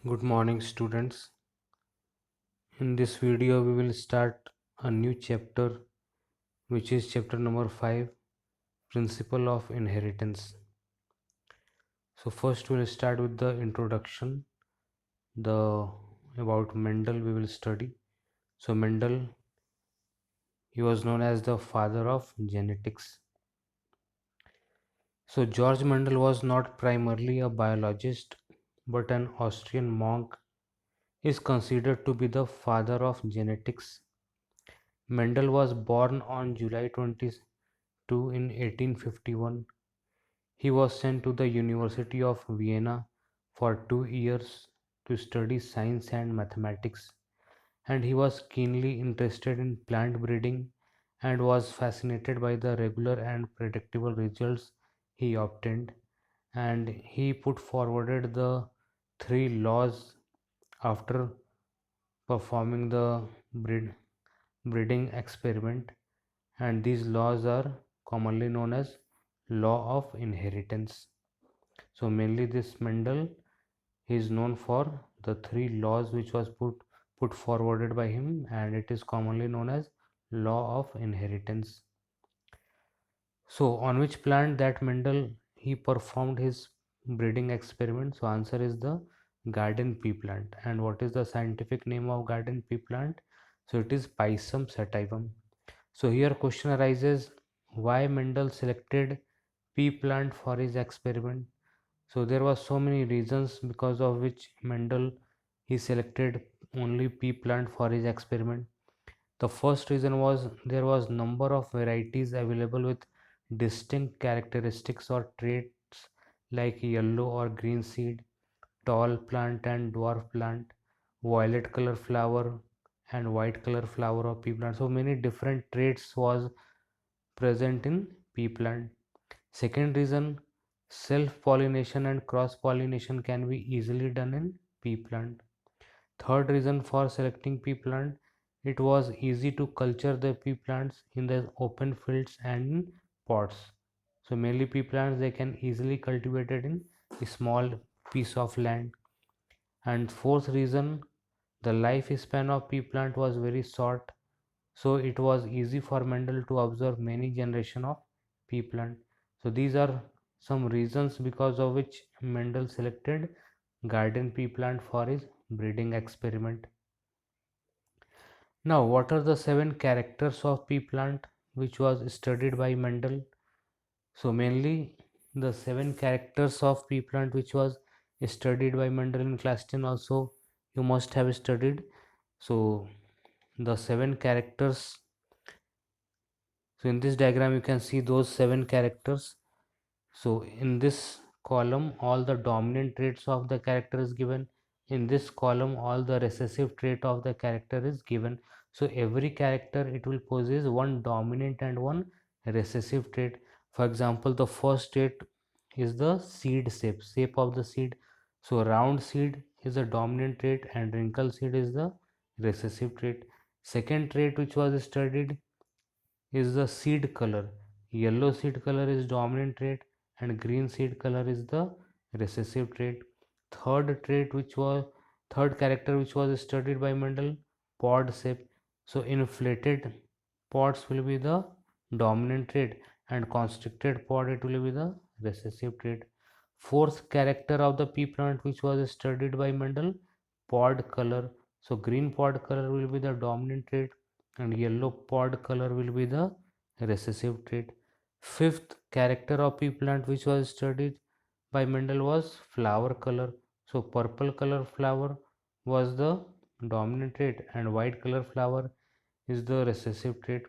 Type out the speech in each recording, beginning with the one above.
Good morning, students. In this video, we will start a new chapter, which is chapter number 5, Principle of Inheritance. So, first, we'll start with the introduction. The about Mendel we will study. So, Mendel, he was known as the father of genetics. So, George Mendel was not primarily a biologist, but an Austrian monk, is considered to be the father of genetics. Mendel was born on July 22 in 1851. He was sent to the University of Vienna for 2 years to study science and mathematics, and he was keenly interested in plant breeding and was fascinated by the regular and predictable results he obtained. And he put forwarded the three laws after performing the breeding experiment, and these laws are commonly known as law of inheritance. So mainly this Mendel is known for the three laws which was put forwarded by him, and it is commonly known as law of inheritance. So on which plant that Mendel he performed his breeding experiment? So answer is the garden pea plant. And what is the scientific name of garden pea plant? So it is Pisum sativum. So here question arises, why Mendel selected pea plant for his experiment? So there was so many reasons because of which Mendel he selected only pea plant for his experiment. The first reason was there was number of varieties available with distinct characteristics or traits like yellow or green seed, tall plant and dwarf plant, violet color flower and white color flower of pea plant. So many different traits was present in pea plant. Second reason, self pollination and cross pollination can be easily done in pea plant. Third reason for selecting pea plant, it was easy to culture the pea plants in the open fields and in pots. So mainly pea plants they can easily cultivated in a small piece of land. And fourth reason, the lifespan of pea plant was very short, so it was easy for Mendel to observe many generation of pea plant. So these are some reasons because of which Mendel selected garden pea plant for his breeding experiment. Now, what are the seven characters of pea plant which was studied by Mendel? So mainly the seven characters of pea plant which was studied by Mendel in class 10 also you must have studied. So the seven characters, so in this diagram you can see those seven characters. So in this column all the dominant traits of the character is given. In this column all the recessive trait of the character is given. So every character it will possess one dominant and one recessive trait. For example, the first trait is the seed shape of the seed. So round seed is a dominant trait and wrinkle seed is the recessive trait. Second trait which was studied is the seed color. Yellow seed color is dominant trait and green seed color is the recessive trait. Third trait which was third character which was studied by Mendel, pod shape. So inflated pods will be the dominant trait and constricted pod it will be the recessive trait. Fourth character of the pea plant which was studied by Mendel, pod color. So green pod color will be the dominant trait and yellow pod color will be the recessive trait. Fifth character of pea plant which was studied by Mendel was flower color. So purple color flower was the dominant trait and white color flower is the recessive trait.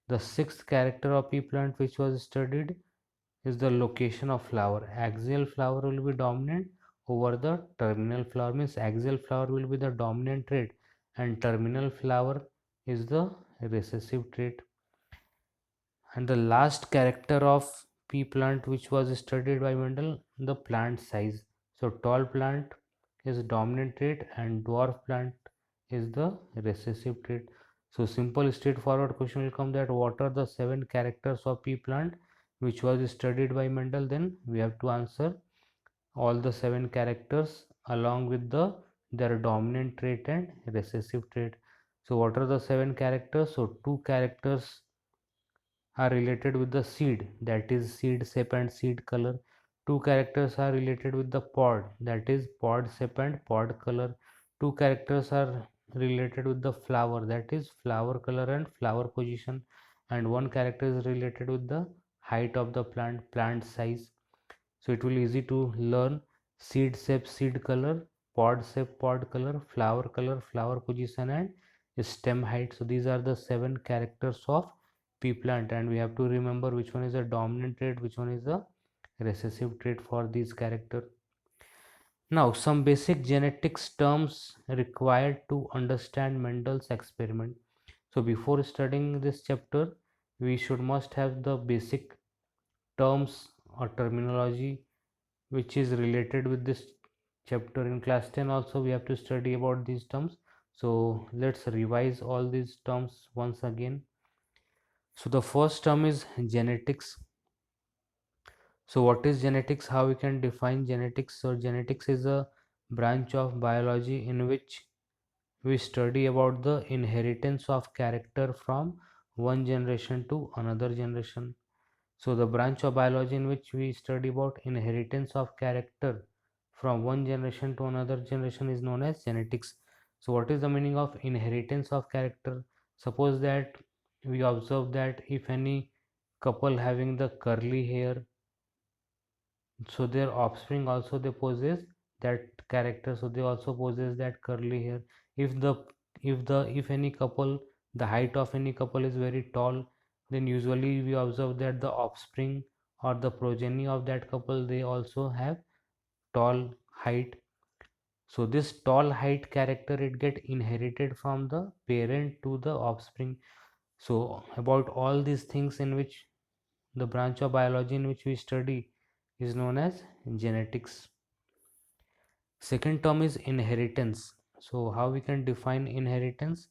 The sixth character of pea plant which was studied is the location of flower. Axial flower will be dominant over the terminal flower, means axial flower will be the dominant trait and terminal flower is the recessive trait. And the last character of pea plant which was studied by Mendel, the plant size. So tall plant is dominant trait and dwarf plant is the recessive trait. So simple straightforward question will come that what are the seven characters of pea plant which was studied by Mendel? Then we have to answer all the seven characters along with the their dominant trait and recessive trait. So what are the 7 characters? So 2 characters are related with the seed, that is seed shape and seed color. Two characters are related with the pod, that is pod shape and pod color. Two characters are related with the flower, that is flower color and flower position. And one character is related with the height of the plant, plant size. So it will easy to learn seed shape, seed color, pod shape, pod color, flower position, and stem height. So these are the 7 characters of pea plant, and we have to remember which one is a dominant trait, which one is a recessive trait for these character. Now some basic genetics terms required to understand Mendel's experiment. So before studying this chapter, we should must have the basic terms or terminology which is related with this chapter. In class 10 also we have to study about these terms, so let's revise all these terms once again. So the first term is genetics. So what is genetics, how we can define genetics? So genetics is a branch of biology in which we study about the inheritance of character from one generation to another generation. So the branch of biology in which we study about inheritance of character from one generation to another generation is known as genetics. So what is the meaning of inheritance of character? Suppose that we observe that if any couple having the curly hair, so their offspring also they possess that character, so they also possess that curly hair. If the if the if any couple, the height of any couple is very tall, then usually we observe that the offspring or the progeny of that couple they also have tall height. So this tall height character it get inherited from the parent to the offspring. So about all these things in which the branch of biology in which we study is known as genetics. Second term is inheritance. So how we can define inheritance?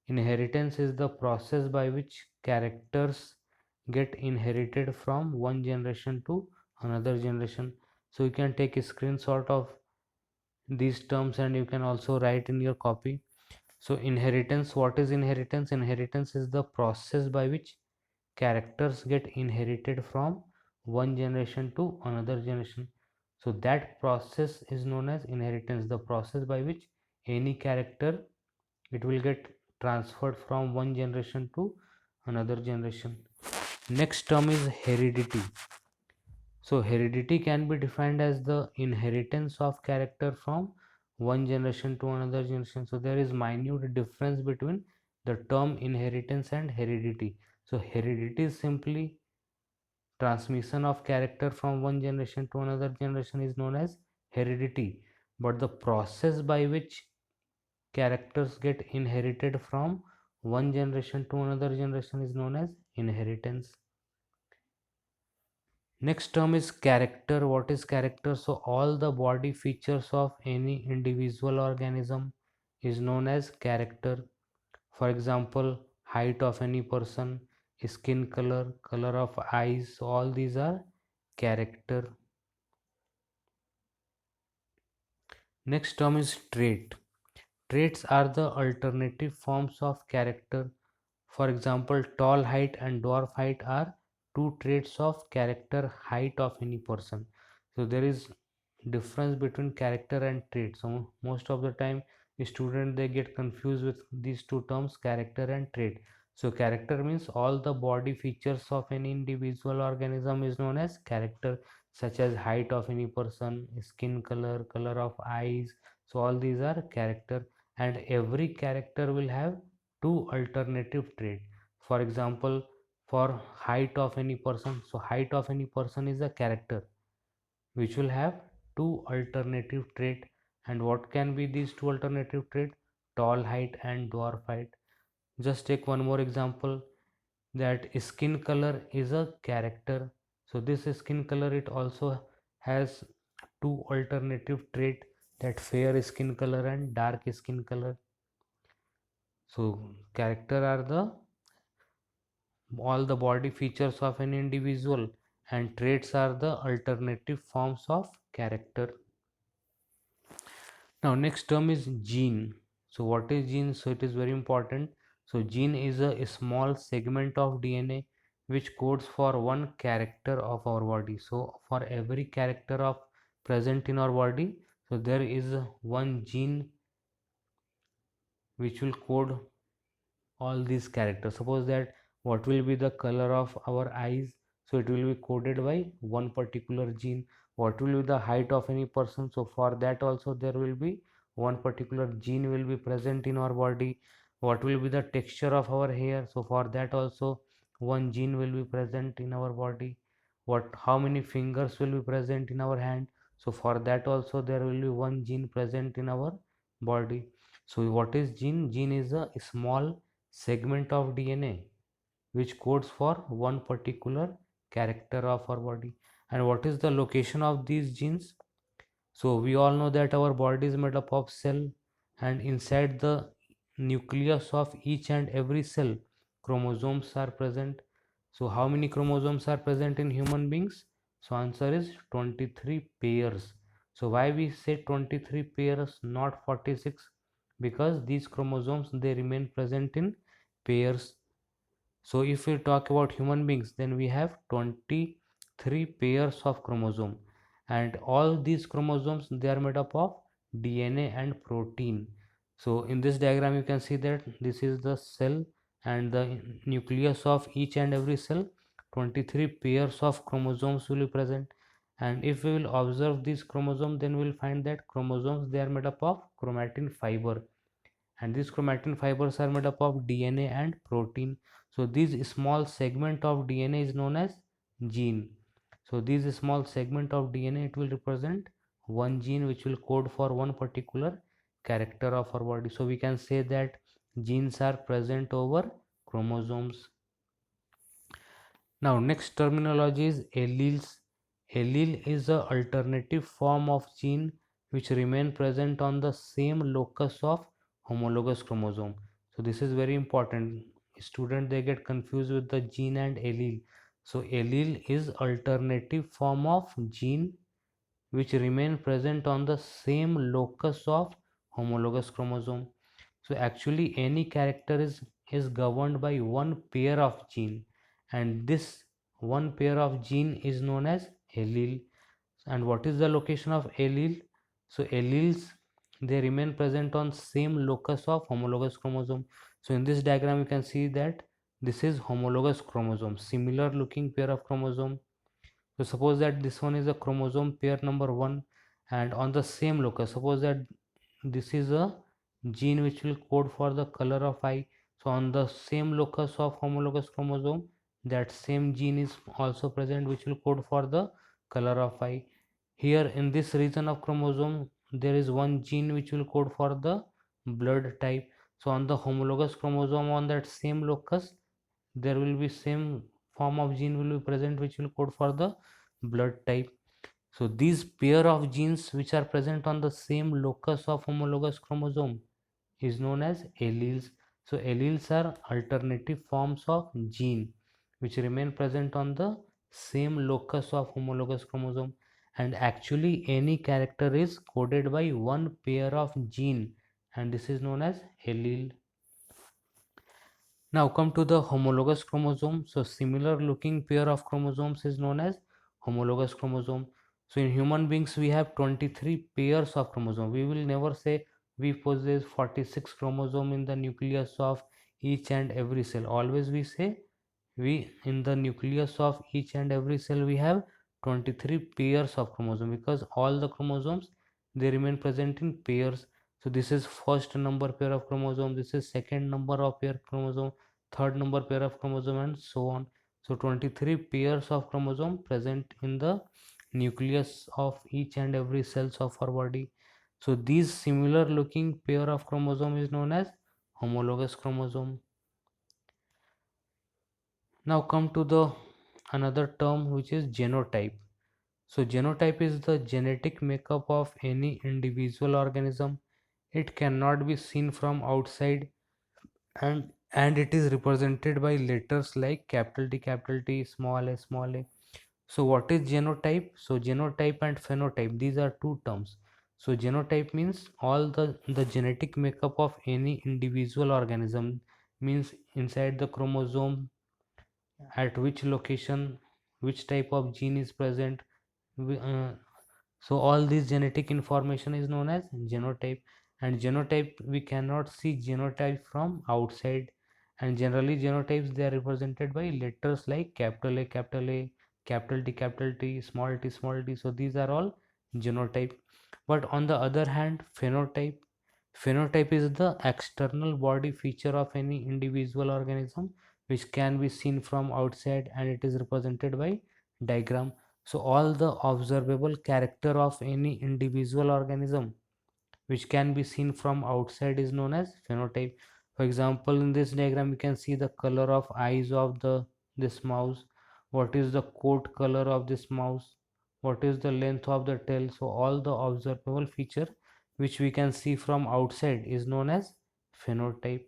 Inheritance is the process by which characters get inherited from one generation to another generation. So you can take a screenshot of these terms and you can also write in your copy. So inheritance, what is inheritance? Inheritance is the process by which characters get inherited from one generation to another generation. So that process is known as inheritance, the process by which any character it will get transferred from one generation to another generation. Next term is heredity. So heredity can be defined as the inheritance of character from one generation to another generation. So there is minute difference between the term inheritance and heredity. So heredity is simply transmission of character from one generation to another generation is known as heredity, but the process by which characters get inherited from one generation to another generation is known as inheritance. Next term is character. What is character? So all the body features of any individual organism is known as character. For example, height of any person, skin color, color of eyes, so all these are character. Next term is trait. Traits are the alternative forms of character. For example, tall height and dwarf height are two traits of character height of any person. So there is difference between character and trait. So most of the time student they get confused with these two terms, character and trait. So character means all the body features of any individual organism is known as character, such as height of any person, skin color, color of eyes. So all these are character, and every character will have two alternative trait. For example, for height of any person, so height of any person is a character which will have two alternative trait. And what can be these two alternative trait? Tall height and dwarf height. Just take one more example, that skin color is a character. So this skin color it also has two alternative trait, that fair skin color and dark skin color. So character are the all the body features of an individual, and traits are the alternative forms of character. Now next term is gene. So what is gene? So it is very important. So gene is a small segment of DNA which codes for one character of our body. So for every character of present in our body, so there is one gene which will code all these characters. Suppose that what will be the color of our eyes, so it will be coded by one particular gene. What will be the height of any person, so for that also there will be one particular gene will be present in our body. What will be the texture of our hair, so for that also one gene will be present in our body. What how many fingers will be present in our hand, so for that also there will be one gene present in our body. So what is gene? Gene is a small segment of DNA which codes for one particular character of our body. And what is the location of these genes? So we all know that our body is made up of cell, and inside the nucleus of each and every cell chromosomes are present. So how many chromosomes are present in human beings? So answer is 23 pairs. So why we say 23 pairs, not 46? Because these chromosomes they remain present in pairs. So if we talk about human beings, then we have 23 pairs of chromosome, and all these chromosomes they are made up of DNA and protein. So in this diagram you can see that this is the cell and the nucleus of each and every cell. 23 pairs of chromosomes will be present, and if we will observe this chromosome, then we will find that chromosomes they are made up of chromatin fiber, and these chromatin fibers are made up of DNA and protein. So this small segment of DNA is known as gene. So this small segment of DNA it will represent one gene which will code for one particular character of our body. So we can say that genes are present over chromosomes. Now next terminology is alleles. Allele is a alternative form of gene which remain present on the same locus of homologous chromosome. So this is very important. Student they get confused with the gene and allele. So allele is alternative form of gene which remain present on the same locus of homologous chromosome. So actually any character is governed by one pair of gene, and this one pair of gene is known as allele. And what is the location of allele? So alleles they remain present on same locus of homologous chromosome. So in this diagram you can see that this is homologous chromosome, similar looking pair of chromosome. So suppose that this one is a chromosome pair number 1, and on the same locus, suppose that this is a gene which will code for the color of eye. So on the same locus of homologous chromosome, that same gene is also present which will code for the color of eye. Here in this region of chromosome there is one gene which will code for the blood type. So on the homologous chromosome on that same locus there will be same form of gene will be present which will code for the blood type. So these pair of genes which are present on the same locus of homologous chromosome is known as alleles. So alleles are alternative forms of gene which remain present on the same locus of homologous chromosome, and actually any character is coded by one pair of gene, and this is known as allele. Now come to the homologous chromosome. So similar looking pair of chromosomes is known as homologous chromosome. So in human beings we have 23 pairs of chromosome. We will never say we possess 46 chromosome in the nucleus of each and every cell. Always we say we in the nucleus of each and every cell we have 23 pairs of chromosome, because all the chromosomes they remain present in pairs. So this is first number pair of chromosome, this is second number of pair chromosome, third number pair of chromosome, and so on. So 23 pairs of chromosome present in the nucleus of each and every cells of our body. So these similar looking pair of chromosome is known as homologous chromosome. Now come to the another term which is genotype. So genotype is the genetic makeup of any individual organism. It cannot be seen from outside, and it is represented by letters like capital T, small a, small a. So what is genotype? So genotype and phenotype, these are two terms. So genotype means all the genetic makeup of any individual organism, means inside the chromosome at which location which type of gene is present. We- uh, so all this genetic information is known as genotype. And genotype, we cannot see genotype from outside, and generally genotypes, they are represented by letters like capital A, capital A, capital T, capital T, small t, small t. So these are all genotype. But on the other hand, phenotype is the external body feature of any individual organism which can be seen from outside, and it is represented by diagram. So all the observable character of any individual organism which can be seen from outside is known as phenotype. For example, in this diagram you can see the color of eyes of the this mouse, what is the coat color of this mouse, what is the length of the tail. So all the observable feature which we can see from outside is known as phenotype.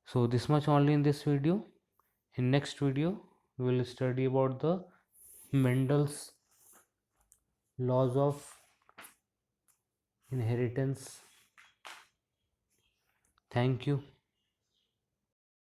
So this much only in this video. In next video we will study about the Mendel's laws of inheritance. Thank you.